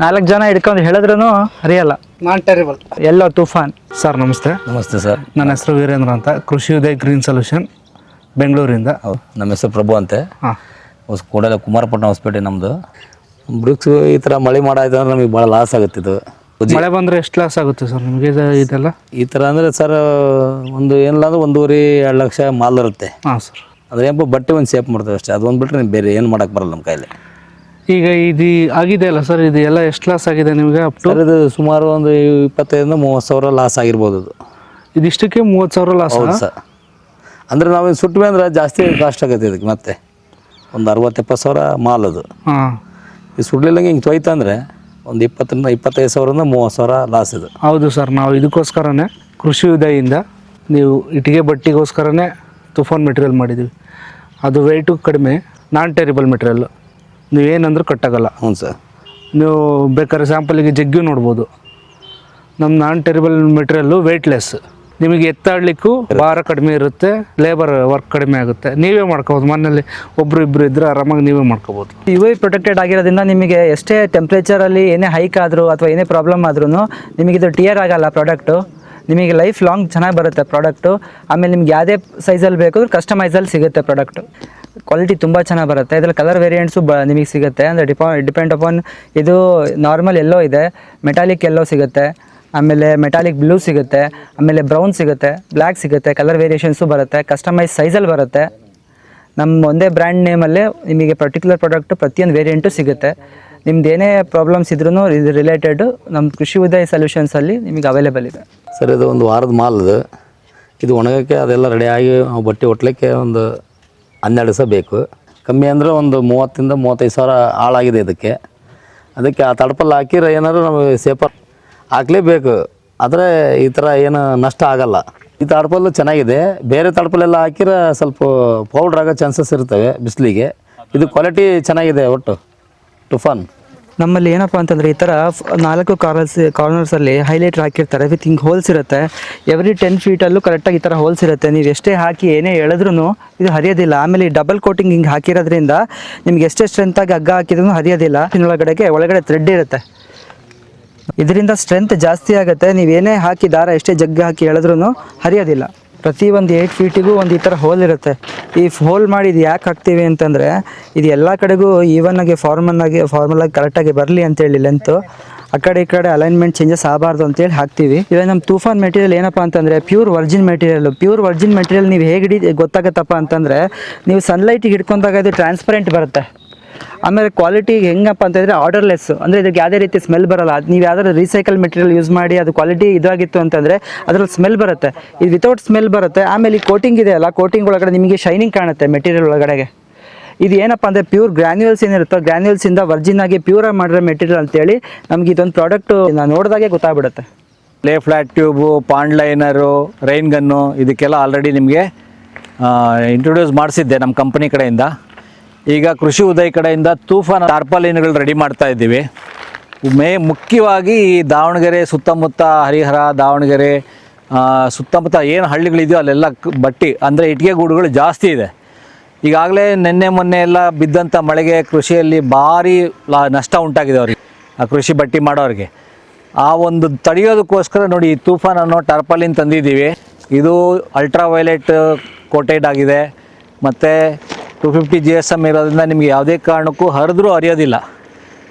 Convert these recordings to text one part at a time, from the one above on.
4 ಜನ ಹಿಡ್ಕೊಂಡು ಹೇಳಿದ್ರೂ ಹರಿಯಲ್ಲ. ನಾನ್ ಟೆರಿಬಲ್. ಎಲ್ಲೋ ತುಫಾನ್. ಸರ್ ನಮಸ್ತೆ. ನಮಸ್ತೆ ಸರ್. ನನ್ನ ಹೆಸರು ವೀರೇಂದ್ರ ಅಂತ, ಕೃಷಿ ಉದಯ್ ಗ್ರೀನ್ ಸೊಲ್ಯೂಷನ್ ಬೆಂಗಳೂರಿಂದ. ಹೌದು, ನಮ್ಮ ಹೆಸರು ಪ್ರಭು ಅಂತೆ. ಹಾಂ, ಕೂಡಲೇ ಕುಮಾರಪಟ್ಟಣ ಹೊಸಪೇಟೆ ನಮ್ಮದು. ಬ್ರಿಕ್ಸ್ ಈ ಥರ ಮಳೆ ಮಾಡಾಯ್ತು ಅಂದ್ರೆ ನಮಗೆ ಭಾಳ ಲಾಸ್ ಆಗುತ್ತೆ. ಇದು ಮಳೆ ಬಂದರೆ ಎಷ್ಟು ಲಾಸ್ ಆಗುತ್ತೆ ಸರ್ ನಿಮಗೆ ಇದೆಲ್ಲ? ಈ ಥರ ಅಂದರೆ ಸರ್ ಒಂದು ಏನಿಲ್ಲ ಅಂದ್ರೆ 1.5-2 ಲಕ್ಷ ಮಾಲ್ ಇರುತ್ತೆ. ಹಾಂ ಸರ್. ಅದ್ರ ಏನಪ್ಪ ಬಟ್ಟೆ ಒಂದು ಸೇಫ್ ಮಾಡ್ತೇವೆ ಅಷ್ಟೇ. ಅದು ಒಂದು ಬಿಟ್ಟರೆ ಬೇರೆ ಏನು ಮಾಡೋಕ್ಕೆ ಬರಲ್ಲ ನಮ್ಮ ಕೈಲಿ. ಈಗ ಇದು ಆಗಿದೆ ಅಲ್ಲ ಸರ್, ಇದು ಎಲ್ಲ ಎಷ್ಟು ಲಾಸ್ ಆಗಿದೆ ನಿಮಗೆ? ಸರ್ ಇದು ಸುಮಾರು ಒಂದು 25,000-30,000 ಸಾವಿರ ಲಾಸ್ ಆಗಿರ್ಬೋದು. ಅದು ಇದಿಷ್ಟಕ್ಕೆ 30,000 ಲಾಸ್? ಹೌದು ಸರ್. ಅಂದರೆ ನಾವು ಸುಟ್ಟು ಅಂದ್ರೆ ಜಾಸ್ತಿ ಕಾಸ್ಟ್ ಆಗುತ್ತೆ ಇದಕ್ಕೆ. ಮತ್ತೆ ಒಂದು 60-70 ಸಾವಿರ ಮಾಲ್ ಅದು. ಹಾಂ, ಈ ಸುಡ್ಲಿಲ್ಲಂಗೆ ಹಿಂಗೆ ತೊಯ್ತು ಅಂದರೆ ಒಂದು 20,000-25,000 ಸಾವಿರದಿಂದ 30,000 ಲಾಸ್ ಇದು. ಹೌದು ಸರ್. ನಾವು ಇದಕ್ಕೋಸ್ಕರನೇ ಕೃಷಿ ಉದಯಿಂದ ನೀವು ಇಟ್ಟಿಗೆ ಬಟ್ಟಿಗೋಸ್ಕರನೇ ತುಫಾನ್ ಮೆಟೀರಿಯಲ್ ಮಾಡಿದ್ದೀವಿ. ಅದು ವೆಯ್ಟು ಕಡಿಮೆ, ನಾನ್ ಟೆರಿಬಲ್ ಮೆಟೀರಿಯಲ್ಲು. ನೀವೇನಂದ್ರೂ ಕಟ್ಟಾಗಲ್ಲ. ಹ್ಞೂ ಸರ್. ನೀವು ಬೇಕಾದ್ರೆ ಸ್ಯಾಂಪಲಿಗೆ ಜಗ್ಗಿ ನೋಡ್ಬೋದು. ನಮ್ಮ ನಾನ್ ಟೆರಿಬಲ್ ಮೆಟೀರಿಯಲ್ಲು ವೆಯ್ಟ್ಲೆಸ್. ನಿಮಗೆ ಎತ್ತಾಡಲಿಕ್ಕೂ ಭಾರ ಕಡಿಮೆ ಇರುತ್ತೆ, ಲೇಬರ್ ವರ್ಕ್ ಕಡಿಮೆ ಆಗುತ್ತೆ. ನೀವೇ ಮಾಡ್ಕೋಬೋದು. ಮನೆಯಲ್ಲಿ ಒಬ್ಬರು ಇಬ್ಬರು ಇದ್ದರೆ ಆರಾಮಾಗಿ ನೀವೇ ಮಾಡ್ಕೋಬೋದು. UV ಪ್ರೊಟೆಕ್ಟೆಡ್ ಆಗಿರೋದ್ರಿಂದ ನಿಮಗೆ ಎಷ್ಟೇ ಟೆಂಪ್ರೇಚರಲ್ಲಿ ಏನೇ ಹೈಕ್ ಆದರೂ ಅಥವಾ ಏನೇ ಪ್ರಾಬ್ಲಮ್ ಆದ್ರೂ ನಿಮಗಿದು ಟಿಯರ್ ಆಗಲ್ಲ ಪ್ರಾಡಕ್ಟು. ನಿಮಗೆ ಲೈಫ್ ಲಾಂಗ್ ಚೆನ್ನಾಗಿ ಬರುತ್ತೆ ಪ್ರಾಡಕ್ಟು. ಆಮೇಲೆ ನಿಮ್ಗೆ ಯಾವುದೇ ಸೈಜಲ್ಲಿ ಬೇಕಾದ್ರೂ ಕಸ್ಟಮೈಸಲ್ಲಿ ಸಿಗುತ್ತೆ ಪ್ರಾಡಕ್ಟು. ಕ್ವಾಲಿಟಿ ತುಂಬ ಚೆನ್ನಾಗಿ ಬರುತ್ತೆ. ಇದರಲ್ಲಿ ಕಲರ್ ವೇರಿಯಂಟ್ಸು ನಿಮಗೆ ಸಿಗುತ್ತೆ. ಅಂದರೆ ಡಿಪೆಂಡ್ ಅಪಾನ್ ಇದು ನಾರ್ಮಲ್ ಎಲ್ಲೋ ಇದೆ, ಮೆಟಾಲಿಕ್ ಎಲ್ಲೋ ಸಿಗುತ್ತೆ, ಆಮೇಲೆ ಮೆಟಾಲಿಕ್ ಬ್ಲೂ ಸಿಗುತ್ತೆ, ಆಮೇಲೆ ಬ್ರೌನ್ ಸಿಗುತ್ತೆ, ಬ್ಲ್ಯಾಕ್ ಸಿಗುತ್ತೆ. ಕಲರ್ ವೇರಿಯೇಷನ್ಸು ಬರುತ್ತೆ, ಕಸ್ಟಮೈಸ್ ಸೈಜಲ್ಲಿ ಬರುತ್ತೆ. ನಮ್ಮ ಒಂದೇ ಬ್ರ್ಯಾಂಡ್ ನೇಮಲ್ಲೇ ನಿಮಗೆ ಪರ್ಟಿಕ್ಯುಲರ್ ಪ್ರಾಡಕ್ಟು ಪ್ರತಿಯೊಂದು ವೇರಿಯಂಟು ಸಿಗುತ್ತೆ. ನಿಮ್ದು ಏನೇ ಪ್ರಾಬ್ಲಮ್ಸ್ ಇದ್ರೂ ಇದು ರಿಲೇಟೆಡು ನಮ್ಮ ಕೃಷಿ ಉದಯ ಸೊಲ್ಯೂಷನ್ಸಲ್ಲಿ ನಿಮಗೆ ಅವೈಲೇಬಲ್ ಇದೆ. ಸರ್ ಇದು ಒಂದು ವಾರದ ಮಾಲ್ ಇದು ಒಣಗೋಕ್ಕೆ ಅದೆಲ್ಲ ರೆಡಿಯಾಗಿ ನಾವು ಬಟ್ಟೆ ಒಟ್ಲಿಕ್ಕೆ ಒಂದು 12 ದಿವಸ ಬೇಕು. ಕಮ್ಮಿ ಅಂದರೆ ಒಂದು 30,000-35,000 ಸಾವಿರ ಹಾಳಾಗಿದೆ ಇದಕ್ಕೆ. ಅದಕ್ಕೆ ಆ ತಡಪಲ್ಲಿ ಹಾಕಿದ್ರೆ ಏನಾದ್ರು ನಮಗೆ ಸೇಫರ್ ಹಾಕಲೇಬೇಕು. ಆದರೆ ಈ ಥರ ಏನು ನಷ್ಟ ಆಗಲ್ಲ. ಈ ತಡಪಲ್ಲು ಚೆನ್ನಾಗಿದೆ. ಬೇರೆ ತಡಪಲ್ಲೆಲ್ಲ ಹಾಕಿದ್ರೆ ಸ್ವಲ್ಪ ಪೌಡ್ರ್ ಆಗೋ ಚಾನ್ಸಸ್ ಇರ್ತವೆ ಬಿಸಿಲಿಗೆ. ಇದು ಕ್ವಾಲಿಟಿ ಚೆನ್ನಾಗಿದೆ ಒಟ್ಟು ತುಫಾನ್. ನಮ್ಮಲ್ಲಿ ಏನಪ್ಪ ಅಂತಂದರೆ ಈ ಥರ 4 ಕಾರ್ನರ್ಸಲ್ಲಿ ಹೈಲೈಟ್ರ್ ಹಾಕಿರ್ತಾರೆ. ವಿತ್ ಹಿಂಗೆ ಹೋಲ್ಸ್ ಇರುತ್ತೆ. ಎವ್ರಿ 10 ಫೀಟಲ್ಲೂ ಕರೆಕ್ಟಾಗಿ ಈ ಥರ ಹೋಲ್ಸ್ ಇರುತ್ತೆ. ನೀವು ಎಷ್ಟೇ ಹಾಕಿ ಏನೇ ಎಳೆದ್ರೂ ಇದು ಹರಿಯೋದಿಲ್ಲ. ಆಮೇಲೆ ಈ ಡಬಲ್ ಕೋಟಿಂಗ್ ಹಿಂಗೆ ಹಾಕಿರೋದ್ರಿಂದ ನಿಮ್ಗೆ ಎಷ್ಟೇ ಸ್ಟ್ರೆಂತಾಗಿ ಹಗ್ಗ ಹಾಕಿದ್ರೂ ಹರಿಯೋದಿಲ್ಲ. ಒಳಗಡೆ ಥ್ರೆಡ್ ಇರುತ್ತೆ. ಇದರಿಂದ ಸ್ಟ್ರೆಂತ್ ಜಾಸ್ತಿ ಆಗುತ್ತೆ. ನೀವೇನೇ ಹಾಕಿ ದಾರ ಎಷ್ಟೇ ಜಗ್ಗ ಹಾಕಿ ಎಳೆದ್ರೂ ಹರಿಯೋದಿಲ್ಲ. ಪ್ರತಿ ಒಂದು 8 ಫೀಟಿಗೂ ಒಂದು ಈ ಥರ ಹೋಲ್ ಇರುತ್ತೆ. ಈ ಹೋಲ್ ಮಾಡಿ ಇದು ಯಾಕೆ ಹಾಕ್ತೀವಿ ಅಂತಂದರೆ ಇದು ಎಲ್ಲ ಕಡೆಗೂ ಈವನ್ನಾಗಿ ಫಾರ್ಮಲಾಗಿ ಕರೆಕ್ಟಾಗಿ ಬರಲಿ ಅಂತೇಳಿ ಲೆಂತು ಆ ಕಡೆ ಈ ಕಡೆ ಅಲೈನ್ಮೆಂಟ್ ಚೇಂಜಸ್ ಆಗಬಾರ್ದು ಅಂತೇಳಿ ಹಾಕ್ತೀವಿ. ಇವಾಗ ನಮ್ಮ ತುಫಾನ್ ಮೆಟೀರಿಯಲ್ ಏನಪ್ಪ ಅಂತಂದರೆ ಪ್ಯೂರ್ ವರ್ಜಿನ್ ಮೆಟೀರಿಯಲ್ ನೀವು ಹೇಗೆ ಗೊತ್ತಾಗತ್ತಪ್ಪ ಅಂತಂದರೆ ನೀವು ಸನ್ಲೈಟಿಗೆ ಹಿಡ್ಕೊಂಡಾಗ ಇದು ಟ್ರಾನ್ಸ್ಪರೆಂಟ್ ಬರುತ್ತೆ. ಆಮೇಲೆ ಕ್ವಾಲಿಟಿ ಹೆಂಗಪ್ಪ ಅಂತಂದರೆ ಆರ್ಡರ್ಲೆಸ್, ಅಂದರೆ ಇದಕ್ಕೆ ಯಾವುದೇ ರೀತಿ ಸ್ಮೆಲ್ ಬರೋಲ್ಲ. ಅದು ನೀವು ಯಾವ್ದಾದ್ರು ರೀಸೈಕಲ್ ಮೆಟೀರಿಯಲ್ ಯೂಸ್ ಮಾಡಿ ಅದು ಕ್ವಾಲಿಟಿ ಇದಾಗಿತ್ತು ಅಂತಂದರೆ ಅದರಲ್ಲಿ ಸ್ಮೆಲ್ ಬರುತ್ತೆ. ಇದು ವಿತೌಟ್ ಸ್ಮೆಲ್ ಬರುತ್ತೆ. ಆಮೇಲೆ ಈ ಕೋಟಿಂಗ್ ಇದೆ ಅಲ್ಲ, ಕೋಟಿಂಗ್ ಒಳಗಡೆ ನಿಮಗೆ ಶೈನಿಂಗ್ ಕಾಣುತ್ತೆ ಮೆಟೀರಿಯಲ್ ಒಳಗಡೆಗೆ. ಇದು ಏನಪ್ಪ ಅಂದರೆ ಪ್ಯೂರ್ ಗ್ರ್ಯಾನ್ಯೂಲ್ಸ್ ಏನಿರುತ್ತೋ ಗ್ರ್ಯಾನ್ಯೂಲ್ಸಿಂದ ವರ್ಜಿನ್ ಆಗಿ ಪ್ಯೂರಾಗಿ ಮಾಡಿರೋ ಮೆಟೀರಿಯಲ್ ಅಂತೇಳಿ ನಮಗೆ ಇದೊಂದು ಪ್ರಾಡಕ್ಟು ನೋಡಿದಾಗೆ ಗೊತ್ತಾಗ್ಬಿಡುತ್ತೆ. ಲೇ flat tube, pond liner, rain gun ಇದಕ್ಕೆಲ್ಲ ಆಲ್ರೆಡಿ ನಿಮಗೆ ಇಂಟ್ರೊಡ್ಯೂಸ್ ಮಾಡಿಸಿದ್ದೆ ನಮ್ಮ ಕಂಪನಿ ಕಡೆಯಿಂದ. ಈಗ ಕೃಷಿ ಉದಯ್ ಕಡೆಯಿಂದ ತೂಫಾನ್ ಟಾರ್ಪಾಲಿನ್ಗಳು ರೆಡಿ ಮಾಡ್ತಾ ಇದ್ದೀವಿ. ಮುಖ್ಯವಾಗಿ ಈ ದಾವಣಗೆರೆ ಸುತ್ತಮುತ್ತ, ಹರಿಹರ, ದಾವಣಗೆರೆ ಸುತ್ತಮುತ್ತ ಏನು ಹಳ್ಳಿಗಳಿದೆಯೋ ಅಲ್ಲೆಲ್ಲ ಬಟ್ಟಿ ಅಂದರೆ ಇಟ್ಟಿಗೆ ಗೂಡುಗಳು ಜಾಸ್ತಿ ಇದೆ. ಈಗಾಗಲೇ ಮೊನ್ನೆ ಎಲ್ಲ ಬಿದ್ದಂಥ ಮಳೆಗೆ ಕೃಷಿಯಲ್ಲಿ ಭಾರಿ ನಷ್ಟ ಉಂಟಾಗಿದೆ ಅವರಿಗೆ, ಆ ಕೃಷಿ ಬಟ್ಟಿ ಮಾಡೋರಿಗೆ. ಆ ಒಂದು ತಡೆಯೋದಕ್ಕೋಸ್ಕರ ನೋಡಿ ಈ ತೂಫಾನ್ ಅನ್ನೋ ಟಾರ್ಪಾಲಿನ್ ತಂದಿದ್ದೀವಿ. ಇದು ಅಲ್ಟ್ರಾ ವೈಲೆಟ್ ಕೋಟೆಡ್ ಆಗಿದೆ ಮತ್ತು 250 GSM ಇರೋದ್ರಿಂದ ನಿಮಗೆ ಯಾವುದೇ ಕಾರಣಕ್ಕೂ ಹರಿದ್ರೂ ಹರಿಯೋದಿಲ್ಲ.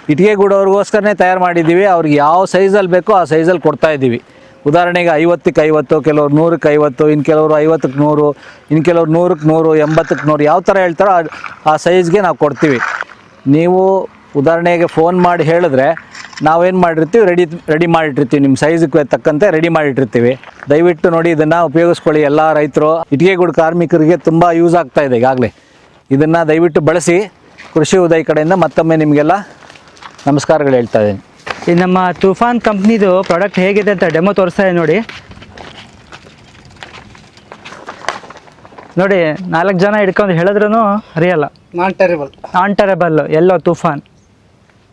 ಇಟ್ಟಿಗೆ ಗೂಡೋರಿಗೋಸ್ಕರನೇ ತಯಾರು ಮಾಡಿದ್ದೀವಿ. ಅವ್ರಿಗೆ ಯಾವ ಸೈಜಲ್ಲಿ ಬೇಕೋ ಆ ಸೈಜಲ್ಲಿ ಕೊಡ್ತಾಯಿದ್ದೀವಿ. ಉದಾಹರಣೆಗೆ 50ಕ್ಕೆ 50, ಕೆಲವ್ರು 100ಕ್ಕೆ 50, ಇನ್ನು ಕೆಲವರು 50ಕ್ಕೆ 100, ಇನ್ನು ಕೆಲವ್ರು 100ಕ್ಕೆ 100, 80ಕ್ಕೆ 100, ಯಾವ ಥರ ಹೇಳ್ತಾರೋ ಆ ಸೈಜ್ಗೆ ನಾವು ಕೊಡ್ತೀವಿ. ನೀವು ಉದಾಹರಣೆಗೆ ಫೋನ್ ಮಾಡಿ ಹೇಳಿದ್ರೆ ನಾವೇನು ಮಾಡಿರ್ತೀವಿ, ರೆಡಿ ಮಾಡಿಟ್ಟಿರ್ತೀವಿ. ನಿಮ್ಮ ಸೈಜಿಗೆ ತಕ್ಕಂತೆ ರೆಡಿ ಮಾಡಿಟ್ಟಿರ್ತೀವಿ. ದಯವಿಟ್ಟು ನೋಡಿ ಇದನ್ನು ಉಪಯೋಗಿಸ್ಕೊಳ್ಳಿ. ಎಲ್ಲ ರೈತರು, ಇಟ್ಟಿಗೆ ಗೂಡು ಕಾರ್ಮಿಕರಿಗೆ ತುಂಬ ಯೂಸ್ ಆಗ್ತಾಯಿದೆ ಈಗಾಗಲೇ. ಇದನ್ನು ದಯವಿಟ್ಟು ಬಳಸಿ. ಕೃಷಿ ಉದಯ್ ಕಡೆಯಿಂದ ಮತ್ತೊಮ್ಮೆ ನಿಮಗೆಲ್ಲ ನಮಸ್ಕಾರಗಳು ಹೇಳ್ತಾ ಇದ್ದೀನಿ. ಈ ನಮ್ಮ ತುಫಾನ್ ಕಂಪ್ನಿದು ಪ್ರಾಡಕ್ಟ್ ಹೇಗಿದೆ ಅಂತ ಡೆಮೋ ತೋರಿಸ್ತಾ ಇದೆ ನೋಡಿ. 4 ಜನ ಹಿಡ್ಕೊಂಡು ಹೇಳಿದ್ರೂ ಹರಿಯಲ್ಲ. ನಾನ್ ಟೆರಿಬಲ್ ಎಲ್ಲೋ ತುಫಾನ್.